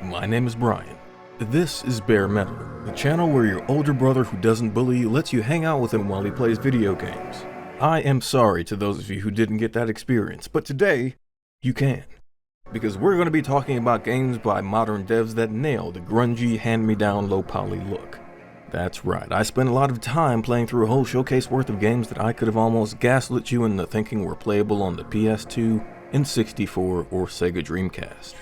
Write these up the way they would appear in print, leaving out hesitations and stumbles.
My name is Bryan. This is Bare Metal, the channel where your older brother who doesn't bully you lets you hang out with him while he plays video games. I am sorry to those of you who didn't get that experience, but today, you can. Because we're going to be talking about games by modern devs that nail the grungy, hand-me-down, low-poly look. That's right, I spent a lot of time playing through a whole showcase worth of games that I could have almost gaslit you into thinking were playable on the PS2, N64, or Sega Dreamcast.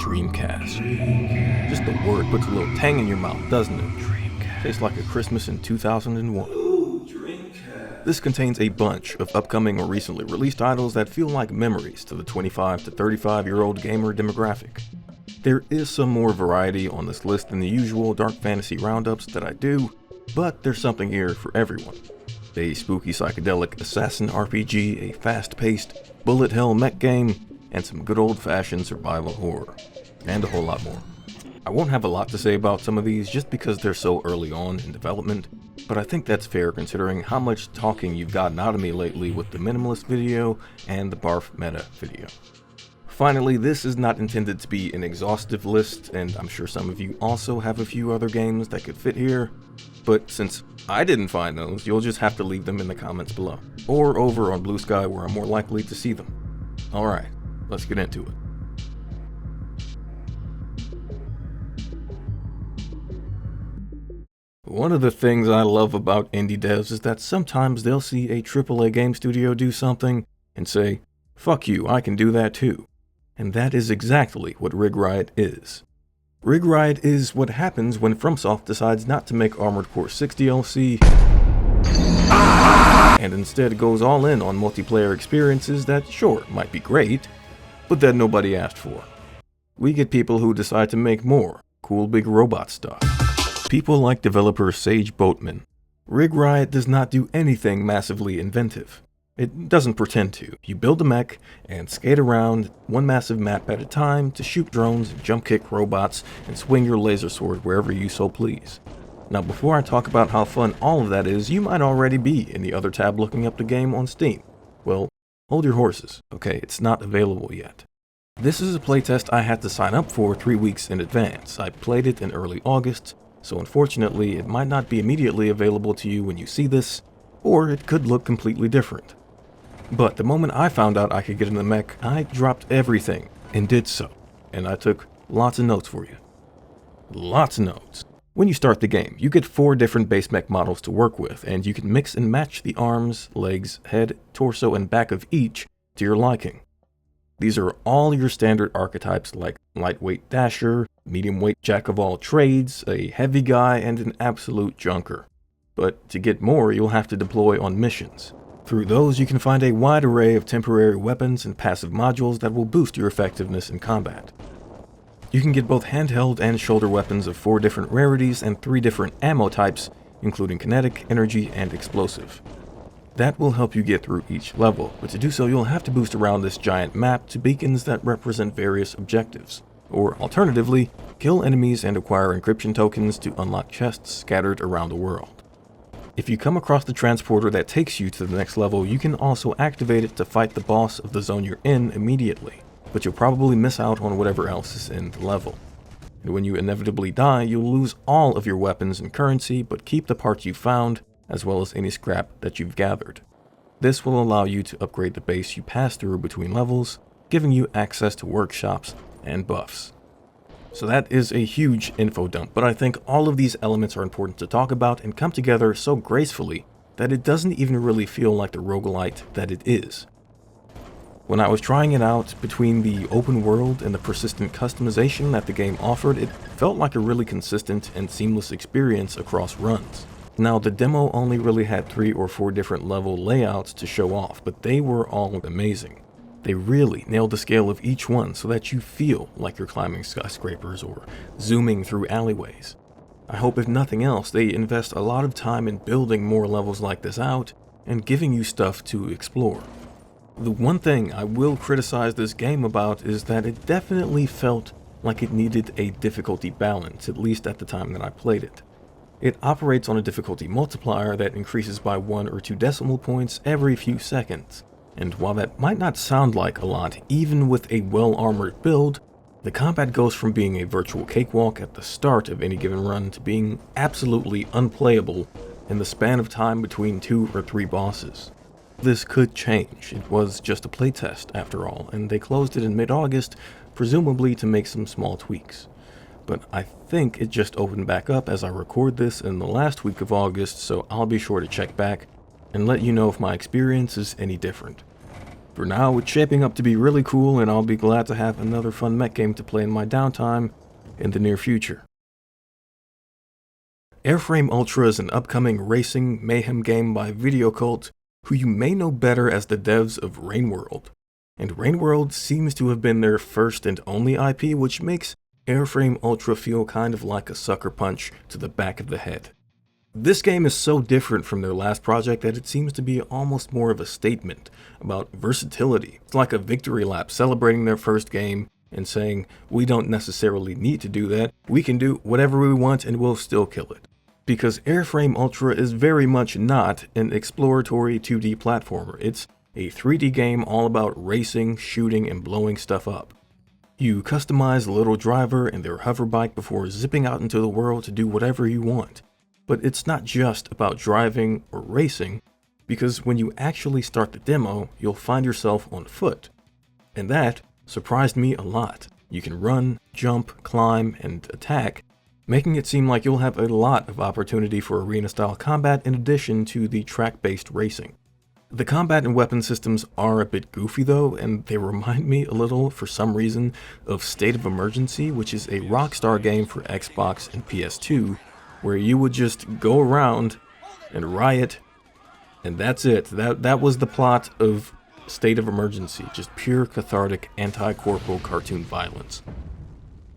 Dreamcast. Just the word puts a little tang in your mouth, doesn't it? Dreamcast. Tastes like a Christmas in 2001. Ooh, Dreamcast. This contains a bunch of upcoming or recently released titles that feel like memories to the 25 to 35-year-old gamer demographic. There is some more variety on this list than the usual dark fantasy roundups that I do, but there's something here for everyone. A spooky psychedelic assassin RPG, a fast-paced bullet hell mech game, and some good old-fashioned survival horror, and a whole lot more. I won't have a lot to say about some of these just because they're so early on in development, but I think that's fair considering how much talking you've gotten out of me lately with the minimalist video and the barf meta video. Finally, this is not intended to be an exhaustive list, and I'm sure some of you also have a few other games that could fit here, but since I didn't find those, you'll just have to leave them in the comments below, or over on Blue Sky where I'm more likely to see them. Alright, let's get into it. One of the things I love about indie devs is that sometimes they'll see a AAA game studio do something and say, fuck you, I can do that too. And that is exactly what Rig Riot is. Rig Riot is what happens when FromSoft decides not to make Armored Core 6 DLC and instead goes all in on multiplayer experiences that sure might be great, but that nobody asked for. We get people who decide to make more cool big robot stuff. People like developer Sage Boatman. Rig Riot does not do anything massively inventive. It doesn't pretend to. You build a mech and skate around one massive map at a time to shoot drones, jump kick robots, and swing your laser sword wherever you so please. Now before I talk about how fun all of that is, you might already be in the other tab looking up the game on Steam. Well, hold your horses, okay? It's not available yet. This is a playtest I had to sign up for 3 weeks in advance. I played it in early August, so unfortunately it might not be immediately available to you when you see this, or it could look completely different. But the moment I found out I could get in the mech, I dropped everything and did so, and I took lots of notes for you. Lots of notes. When you start the game, you get 4 different base mech models to work with, and you can mix and match the arms, legs, head, torso, and back of each to your liking. These are all your standard archetypes like lightweight dasher, medium weight jack of all trades, a heavy guy, and an absolute junker. But to get more, you'll have to deploy on missions. Through those, you can find a wide array of temporary weapons and passive modules that will boost your effectiveness in combat. You can get both handheld and shoulder weapons of 4 different rarities and 3 different ammo types, including kinetic, energy, and explosive. That will help you get through each level, but to do so you'll have to boost around this giant map to beacons that represent various objectives, or alternatively, kill enemies and acquire encryption tokens to unlock chests scattered around the world. If you come across the transporter that takes you to the next level, you can also activate it to fight the boss of the zone you're in immediately, but you'll probably miss out on whatever else is in the level. And when you inevitably die, you'll lose all of your weapons and currency, but keep the parts you found, as well as any scrap that you've gathered. This will allow you to upgrade the base you pass through between levels, giving you access to workshops and buffs. So that is a huge info dump, but I think all of these elements are important to talk about and come together so gracefully that it doesn't even really feel like the roguelite that it is. When I was trying it out, between the open world and the persistent customization that the game offered, it felt like a really consistent and seamless experience across runs. Now, the demo only really had 3 or 4 different level layouts to show off, but they were all amazing. They really nailed the scale of each one so that you feel like you're climbing skyscrapers or zooming through alleyways. I hope if nothing else, they invest a lot of time in building more levels like this out and giving you stuff to explore. The one thing I will criticize this game about is that it definitely felt like it needed a difficulty balance, at least at the time that I played it. It operates on a difficulty multiplier that increases by 1 or 2 decimal points every few seconds. And while that might not sound like a lot, even with a well-armored build, The combat goes from being a virtual cakewalk at the start of any given run to being absolutely unplayable in the span of time between 2 or 3 bosses. This could change. It was just a playtest after all, and they closed it in mid-August, presumably to make some small tweaks. But I think it just opened back up as I record this in the last week of August, so I'll be sure to check back and let you know if my experience is any different. For now, it's shaping up to be really cool, and I'll be glad to have another fun mech game to play in my downtime in the near future. Airframe Ultra is an upcoming racing mayhem game by Videocult, who you may know better as the devs of Rainworld. And Rainworld seems to have been their first and only IP, which makes Airframe Ultra feel kind of like a sucker punch to the back of the head. This game is so different from their last project that it seems to be almost more of a statement about versatility. It's like a victory lap celebrating their first game and saying, we don't necessarily need to do that, we can do whatever we want and we'll still kill it. Because Airframe Ultra is very much not an exploratory 2D platformer. It's a 3D game all about racing, shooting, and blowing stuff up. You customize the little driver and their hoverbike before zipping out into the world to do whatever you want. But it's not just about driving or racing, because when you actually start the demo, you'll find yourself on foot. And that surprised me a lot. You can run, jump, climb, and attack, making it seem like you'll have a lot of opportunity for arena-style combat in addition to the track-based racing. The combat and weapon systems are a bit goofy though, and they remind me a little, for some reason, of State of Emergency, which is a Rockstar game for Xbox and PS2, where you would just go around and riot, and that's it. That was the plot of State of Emergency, just pure cathartic anti-corporal cartoon violence.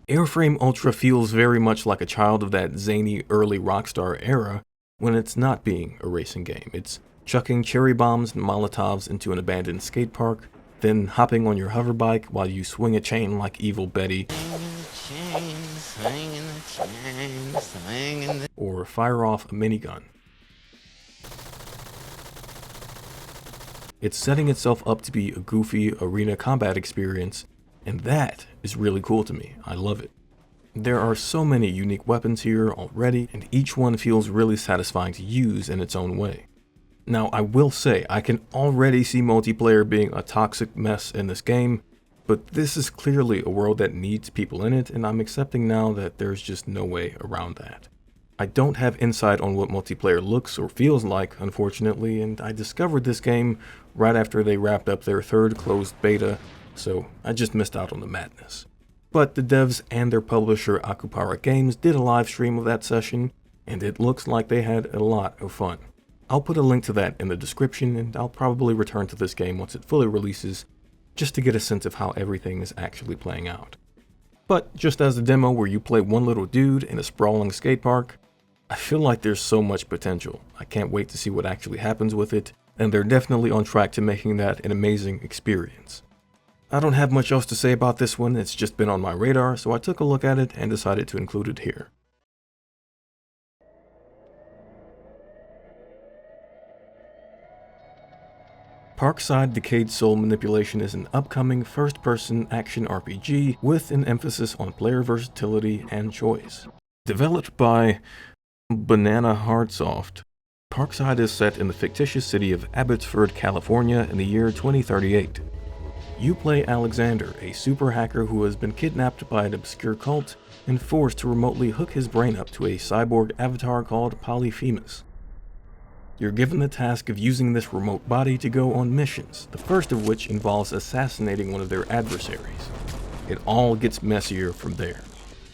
Airframe Ultra feels very much like a child of that zany early Rockstar era when it's not being a racing game. It's chucking cherry bombs and Molotovs into an abandoned skate park, then hopping on your hoverbike while you swing a chain like Evil Betty, or fire off a minigun. It's setting itself up to be a goofy arena combat experience, and that is really cool to me. I love it. There are so many unique weapons here already, and each one feels really satisfying to use in its own way. Now, I will say, I can already see multiplayer being a toxic mess in this game, but this is clearly a world that needs people in it, and I'm accepting now that there's just no way around that. I don't have insight on what multiplayer looks or feels like, unfortunately, and I discovered this game right after they wrapped up their third closed beta, so I just missed out on the madness. But the devs and their publisher Akupara Games did a live stream of that session, and it looks like they had a lot of fun. I'll put a link to that in the description, and I'll probably return to this game once it fully releases, just to get a sense of how everything is actually playing out. But just as a demo where you play one little dude in a sprawling skate park, I feel like there's so much potential. I can't wait to see what actually happens with it, and they're definitely on track to making that an amazing experience. I don't have much else to say about this one, it's just been on my radar, so I took a look at it and decided to include it here. Parkside Decayed Soul Manipulation is an upcoming first-person action RPG with an emphasis on player versatility and choice. Developed by Banana Hardsoft, Parkside is set in the fictitious city of Abbotsford, California in the year 2038. You play Alexander, a super hacker who has been kidnapped by an obscure cult and forced to remotely hook his brain up to a cyborg avatar called Polyphemus. You're given the task of using this remote body to go on missions, the first of which involves assassinating one of their adversaries. It all gets messier from there.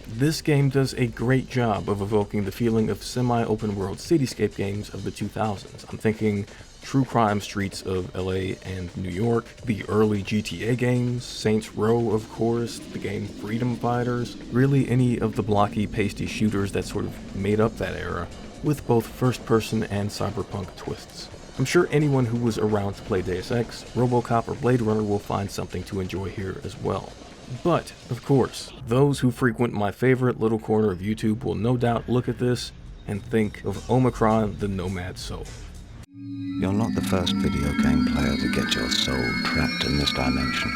This game does a great job of evoking the feeling of semi-open world cityscape games of the 2000s. I'm thinking true crime streets of LA and New York, the early GTA games, Saints Row of course, the game Freedom Fighters, really any of the blocky, pasty shooters that sort of made up that era, with both first-person and cyberpunk twists. I'm sure anyone who was around to play Deus Ex, RoboCop, or Blade Runner will find something to enjoy here as well. But, of course, those who frequent my favorite little corner of YouTube will no doubt look at this and think of Omicron the Nomad Soul. You're not the first video game player to get your soul trapped in this dimension,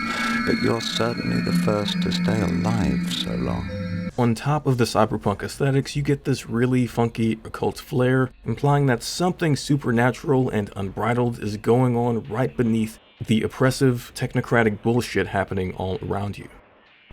but you're certainly the first to stay alive so long. On top of the cyberpunk aesthetics, you get this really funky occult flair, implying that something supernatural and unbridled is going on right beneath the oppressive, technocratic bullshit happening all around you.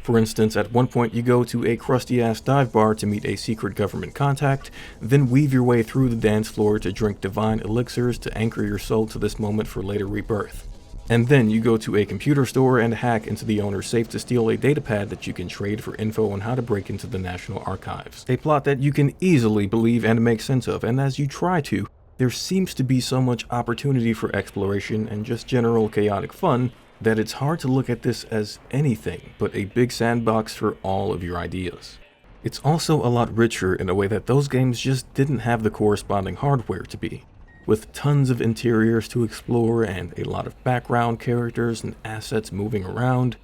For instance, at one point you go to a crusty-ass dive bar to meet a secret government contact, then weave your way through the dance floor to drink divine elixirs to anchor your soul to this moment for later rebirth. And then you go to a computer store and hack into the owner's safe to steal a datapad that you can trade for info on how to break into the National Archives. A plot that you can easily believe and make sense of, and as you try to, there seems to be so much opportunity for exploration and just general chaotic fun that it's hard to look at this as anything but a big sandbox for all of your ideas. It's also a lot richer in a way that those games just didn't have the corresponding hardware to be. With tons of interiors to explore and a lot of background characters and assets moving around,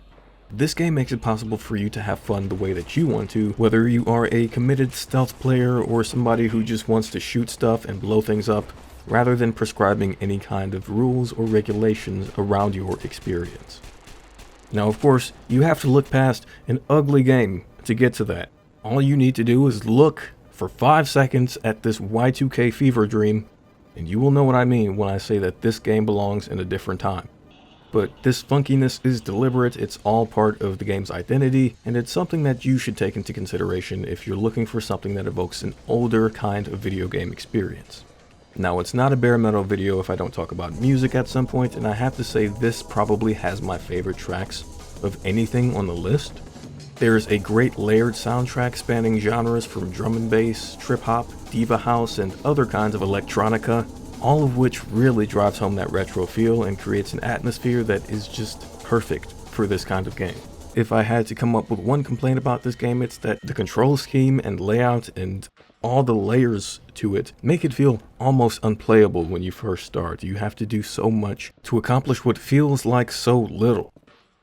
this game makes it possible for you to have fun the way that you want to, whether you are a committed stealth player or somebody who just wants to shoot stuff and blow things up, rather than prescribing any kind of rules or regulations around your experience. Now, of course, you have to look past an ugly game to get to that. All you need to do is look for 5 seconds at this Y2K fever dream, and you will know what I mean when I say that this game belongs in a different time. But this funkiness is deliberate, it's all part of the game's identity, and it's something that you should take into consideration if you're looking for something that evokes an older kind of video game experience. Now, it's not a bare metal video if I don't talk about music at some point, and I have to say this probably has my favorite tracks of anything on the list. There's a great layered soundtrack spanning genres from drum and bass, trip hop, diva house, and other kinds of electronica, all of which really drives home that retro feel and creates an atmosphere that is just perfect for this kind of game. If I had to come up with one complaint about this game, it's that the control scheme and layout and all the layers to it make it feel almost unplayable when you first start. You have to do so much to accomplish what feels like so little.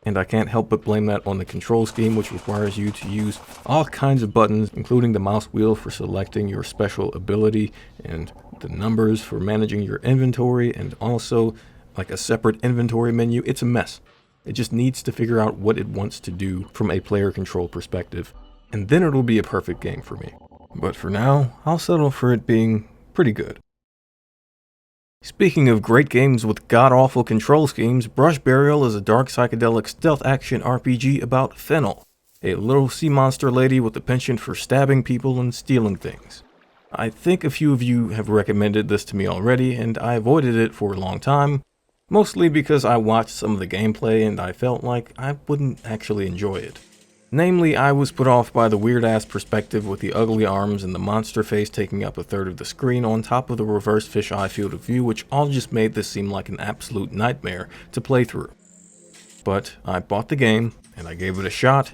And I can't help but blame that on the control scheme, which requires you to use all kinds of buttons, including the mouse wheel for selecting your special ability, and the numbers for managing your inventory, and also like a separate inventory menu. It's a mess. It just needs to figure out what it wants to do from a player control perspective, and then it'll be a perfect game for me. But for now, I'll settle for it being pretty good. Speaking of great games with god-awful control schemes, Brush Burial is a dark psychedelic stealth action RPG about Fennel, a little sea monster lady with a penchant for stabbing people and stealing things. I think a few of you have recommended this to me already, and I avoided it for a long time, mostly because I watched some of the gameplay and I felt like I wouldn't actually enjoy it. Namely, I was put off by the weird-ass perspective with the ugly arms and the monster face taking up a third of the screen on top of the reverse fisheye field of view, which all just made this seem like an absolute nightmare to play through. But I bought the game, and I gave it a shot,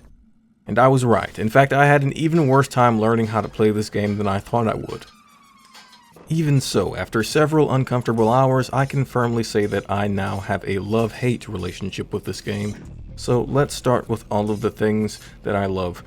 and I was right. In fact, I had an even worse time learning how to play this game than I thought I would. Even so, after several uncomfortable hours, I can firmly say that I now have a love-hate relationship with this game. So let's start with all of the things that I love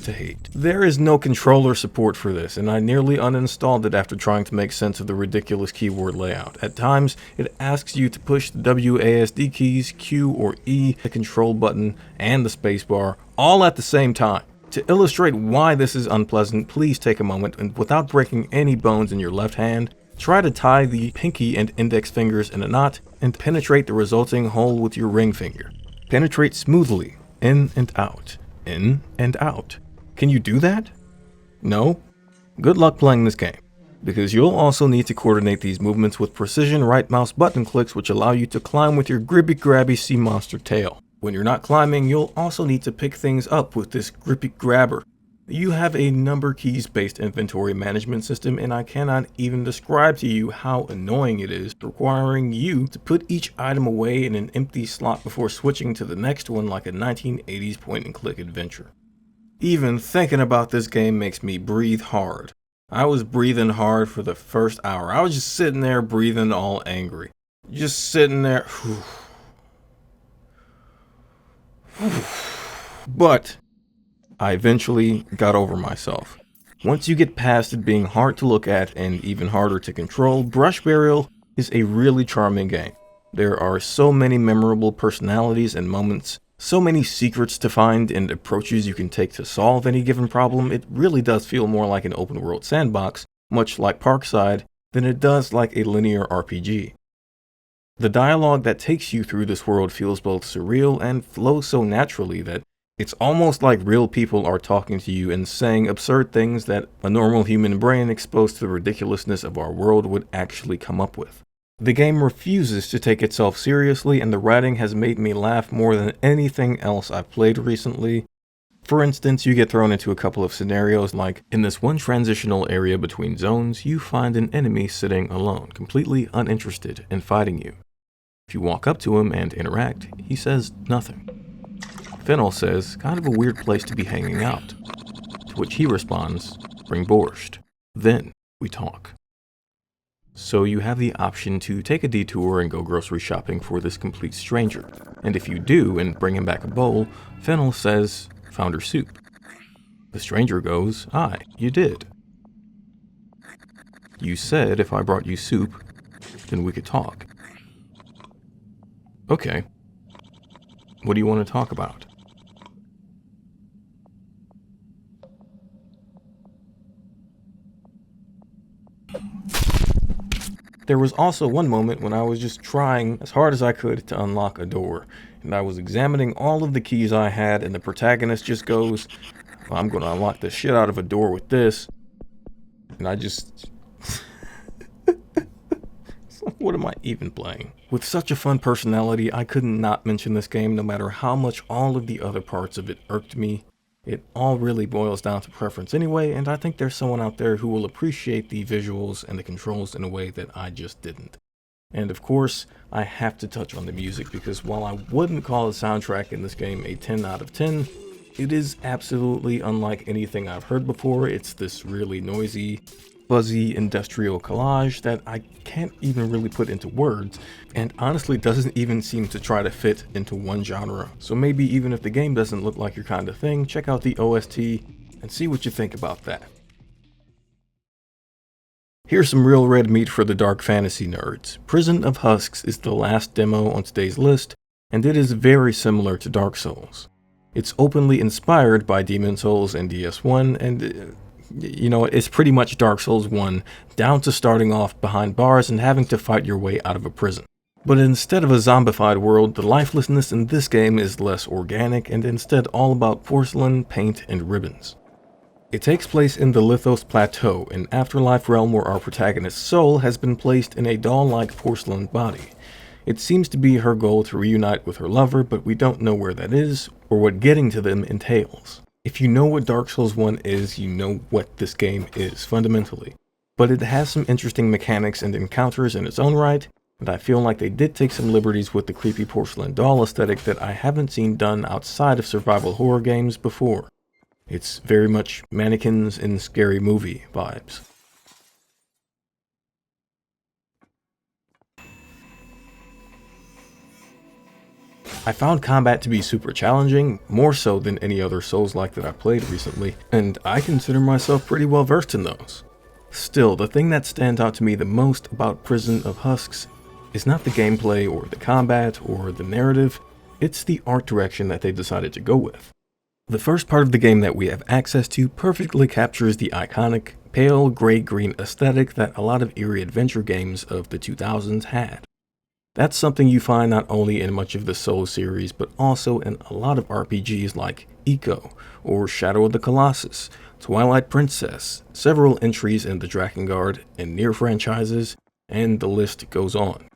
to hate. There is no controller support for this, and I nearly uninstalled it after trying to make sense of the ridiculous keyboard layout. At times, it asks you to push the WASD keys, Q or E, the control button, and the spacebar, all at the same time. To illustrate why this is unpleasant, please take a moment and, without breaking any bones in your left hand, try to tie the pinky and index fingers in a knot and penetrate the resulting hole with your ring finger. Penetrate smoothly, in and out, in and out. Can you do that? No? Good luck playing this game, because you'll also need to coordinate these movements with precision right mouse button clicks, which allow you to climb with your gribby-grabby sea monster tail. When you're not climbing, you'll also need to pick things up with this grippy grabber. You have a number keys based inventory management system, and I cannot even describe to you how annoying it is, requiring you to put each item away in an empty slot before switching to the next one like a 1980s point and click adventure. Even thinking about this game makes me breathe hard. I was breathing hard for the first hour. I was just sitting there breathing all angry. Just sitting there. But I eventually got over myself. Once you get past it being hard to look at and even harder to control, Brush Burial is a really charming game. There are so many memorable personalities and moments, so many secrets to find and approaches you can take to solve any given problem. It really does feel more like an open world sandbox, much like Parkside, than it does like a linear RPG. The dialogue that takes you through this world feels both surreal and flows so naturally that it's almost like real people are talking to you and saying absurd things that a normal human brain exposed to the ridiculousness of our world would actually come up with. The game refuses to take itself seriously, and the writing has made me laugh more than anything else I've played recently. For instance, you get thrown into a couple of scenarios like, in this one transitional area between zones, you find an enemy sitting alone, completely uninterested in fighting you. If you walk up to him and interact, he says nothing. Fennel says, kind of a weird place to be hanging out. To which he responds, bring borscht. Then we talk. So you have the option to take a detour and go grocery shopping for this complete stranger. And if you do and bring him back a bowl, Fennel says, found her soup. The stranger goes, aye, you did. You said if I brought you soup, then we could talk. Okay. What do you want to talk about? There was also one moment when I was just trying as hard as I could to unlock a door, and I was examining all of the keys I had, and the protagonist just goes, well, I'm going to unlock the shit out of a door with this, and I just... What am I even playing? With such a fun personality, I could not mention this game no matter how much all of the other parts of it irked me. It all really boils down to preference anyway, and I think there's someone out there who will appreciate the visuals and the controls in a way that I just didn't. And of course, I have to touch on the music, because while I wouldn't call the soundtrack in this game a 10 out of 10, it is absolutely unlike anything I've heard before. It's this really noisy, fuzzy industrial collage that I can't even really put into words, and honestly doesn't even seem to try to fit into one genre. So maybe even if the game doesn't look like your kind of thing, check out the OST and see what you think about that. Here's some real red meat for the dark fantasy nerds. Prison of Husks is the last demo on today's list, and it is very similar to Dark Souls. It's openly inspired by Demon Souls and DS1, and you know, it's pretty much Dark Souls 1, down to starting off behind bars and having to fight your way out of a prison. But instead of a zombified world, the lifelessness in this game is less organic and instead all about porcelain, paint, and ribbons. It takes place in the Lithos Plateau, an afterlife realm where our protagonist's soul has been placed in a doll-like porcelain body. It seems to be her goal to reunite with her lover, but we don't know where that is or what getting to them entails. If you know what Dark Souls 1 is, you know what this game is, fundamentally. But it has some interesting mechanics and encounters in its own right, and I feel like they did take some liberties with the creepy porcelain doll aesthetic that I haven't seen done outside of survival horror games before. It's very much mannequins in Scary Movie vibes. I found combat to be super challenging, more so than any other Souls-like that I've played recently, and I consider myself pretty well versed in those. Still, the thing that stands out to me the most about Prison of Husks is not the gameplay or the combat or the narrative, it's the art direction that they decided to go with. The first part of the game that we have access to perfectly captures the iconic, pale gray-green aesthetic that a lot of eerie adventure games of the 2000s had. That's something you find not only in much of the Souls series, but also in a lot of RPGs like Eco, or Shadow of the Colossus, Twilight Princess, several entries in the Drakengard and Nier franchises, and the list goes on.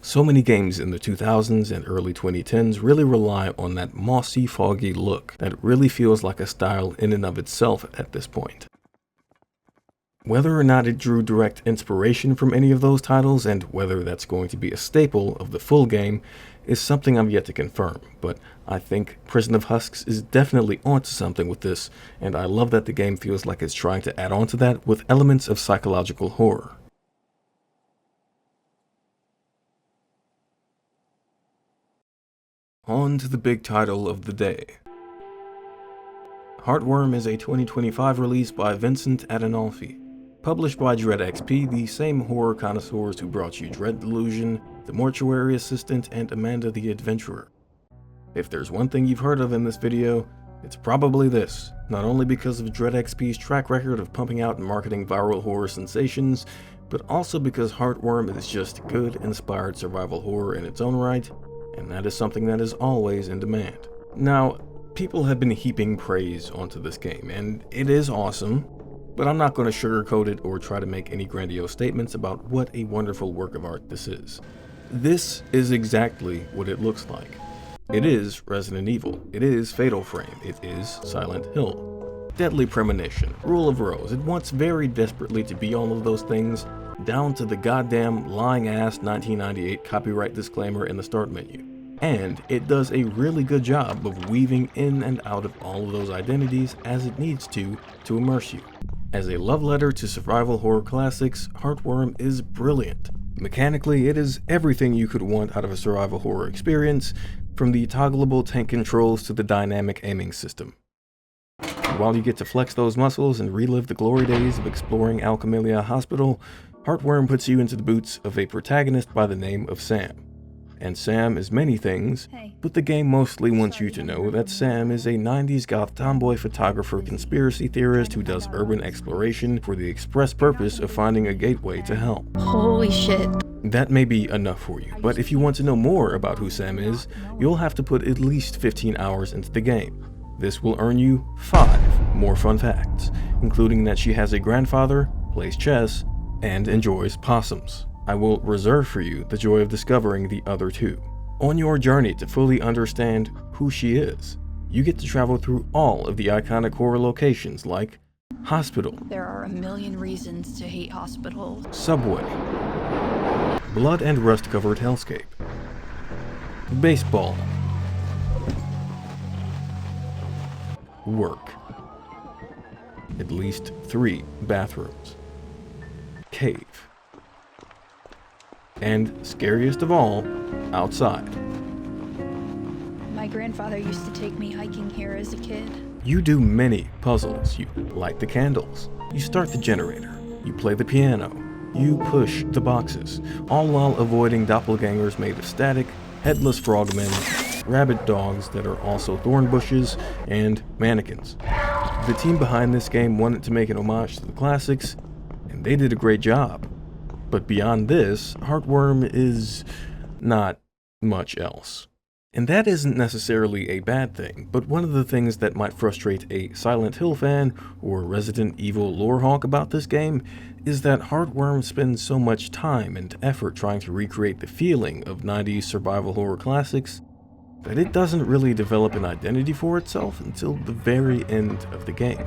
So many games in the 2000s and early 2010s really rely on that mossy, foggy look that really feels like a style in and of itself at this point. Whether or not it drew direct inspiration from any of those titles, and whether that's going to be a staple of the full game, is something I'm yet to confirm, but I think Prison of Husks is definitely onto something with this, and I love that the game feels like it's trying to add on to that with elements of psychological horror. On to the big title of the day. Heartworm is a 2025 release by Vincent Adinolfi, Published by Dread XP, the same horror connoisseurs who brought you Dread Delusion, The Mortuary Assistant, and Amanda the Adventurer. If there's one thing you've heard of in this video, it's probably this, not only because of Dread XP's track record of pumping out and marketing viral horror sensations, but also because Heartworm is just good, inspired survival horror in its own right, and that is something that is always in demand. Now, people have been heaping praise onto this game, and it is awesome, but I'm not going to sugarcoat it or try to make any grandiose statements about what a wonderful work of art this is. This is exactly what it looks like. It is Resident Evil, it is Fatal Frame, it is Silent Hill. Deadly Premonition, Rule of Rose, it wants very desperately to be all of those things, down to the goddamn lying-ass 1998 copyright disclaimer in the start menu. And it does a really good job of weaving in and out of all of those identities as it needs to immerse you. As a love letter to survival horror classics, Heartworm is brilliant. Mechanically, it is everything you could want out of a survival horror experience, from the toggleable tank controls to the dynamic aiming system. And while you get to flex those muscles and relive the glory days of exploring Alchemilia Hospital, Heartworm puts you into the boots of a protagonist by the name of Sam. And Sam is many things, but the game mostly wants you to know that Sam is a 90s goth tomboy photographer conspiracy theorist who does urban exploration for the express purpose of finding a gateway to hell. Holy shit. That may be enough for you, but if you want to know more about who Sam is, you'll have to put at least 15 hours into the game. This will earn you 5 more fun facts, including that she has a grandfather, plays chess, and enjoys possums. I will reserve for you the joy of discovering the other 2. On your journey to fully understand who she is, you get to travel through all of the iconic horror locations like Hospital. There are a million reasons to hate hospitals. Subway. Blood and rust-covered hellscape. Baseball. Work. At least 3 bathrooms. Cave. And scariest of all, outside. My grandfather used to take me hiking here as a kid. You do many puzzles. You light the candles. You start the generator. You play the piano. You push the boxes, all while avoiding doppelgangers made of static, headless frogmen, rabid dogs that are also thorn bushes, and mannequins. The team behind this game wanted to make an homage to the classics, and they did a great job. But beyond this, Heartworm is not much else. And that isn't necessarily a bad thing, but one of the things that might frustrate a Silent Hill fan or Resident Evil lore hawk about this game is that Heartworm spends so much time and effort trying to recreate the feeling of 90s survival horror classics that it doesn't really develop an identity for itself until the very end of the game.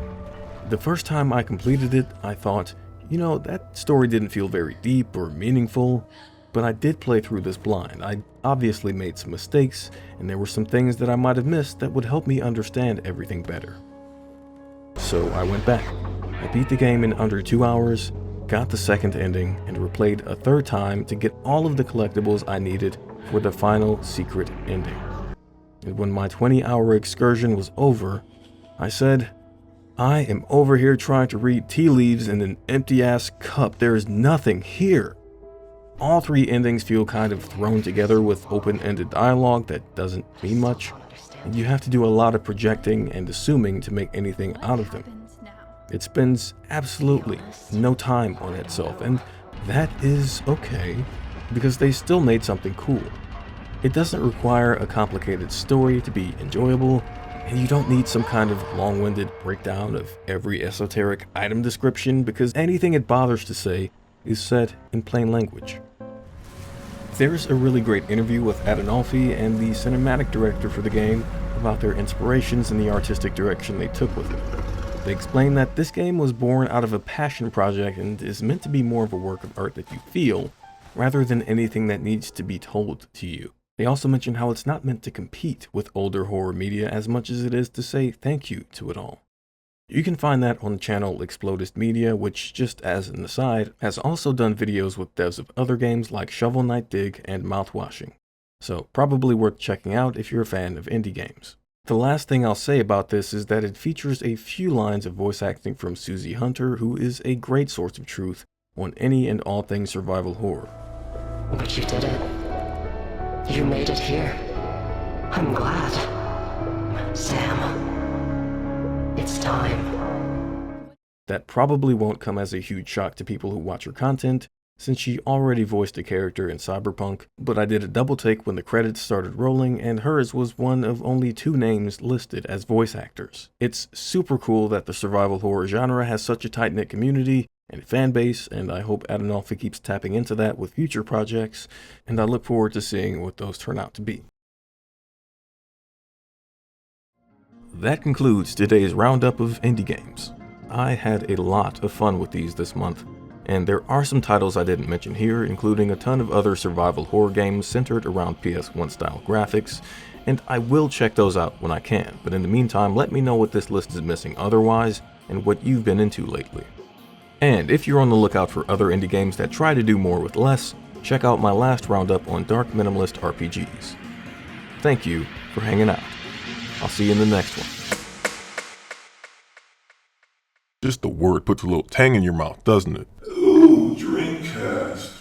The first time I completed it, I thought, you know, that story didn't feel very deep or meaningful, but I did play through this blind. I obviously made some mistakes, and there were some things that I might have missed that would help me understand everything better. So I went back. I beat the game in under 2 hours, got the second ending, and replayed a third time to get all of the collectibles I needed for the final secret ending. And when my 20-hour excursion was over, I said, I am over here trying to read tea leaves in an empty-ass cup. There is nothing here. All 3 endings feel kind of thrown together with open-ended dialogue that doesn't mean much, and you have to do a lot of projecting and assuming to make anything out of them. It spends absolutely no time on itself, and that is okay, because they still made something cool. It doesn't require a complicated story to be enjoyable, and you don't need some kind of long-winded breakdown of every esoteric item description, because anything it bothers to say is said in plain language. There's a really great interview with Adinolfi and the cinematic director for the game about their inspirations and the artistic direction they took with it. They explain that this game was born out of a passion project and is meant to be more of a work of art that you feel, rather than anything that needs to be told to you. They also mention how it's not meant to compete with older horror media as much as it is to say thank you to it all. You can find that on the channel Explodist Media, which, just as an aside, has also done videos with devs of other games like Shovel Knight Dig and Mouthwashing. So probably worth checking out if you're a fan of indie games. The last thing I'll say about this is that it features a few lines of voice acting from Susie Hunter, who is a great source of truth on any and all things survival horror. But you did it. You made it here. I'm glad. Sam, it's time. That probably won't come as a huge shock to people who watch her content, since she already voiced a character in Cyberpunk, but I did a double take when the credits started rolling and hers was one of only 2 names listed as voice actors. It's super cool that the survival horror genre has such a tight-knit community and fan base, and I hope Adinolfi keeps tapping into that with future projects, and I look forward to seeing what those turn out to be. That concludes today's roundup of indie games. I had a lot of fun with these this month, and there are some titles I didn't mention here, including a ton of other survival horror games centered around PS1 style graphics, and I will check those out when I can, but in the meantime, let me know what this list is missing otherwise, and what you've been into lately. And if you're on the lookout for other indie games that try to do more with less, check out my last roundup on Dark Minimalist RPGs. Thank you for hanging out. I'll see you in the next one. Just the word puts a little tang in your mouth, doesn't it? Ooh, Dreamcast.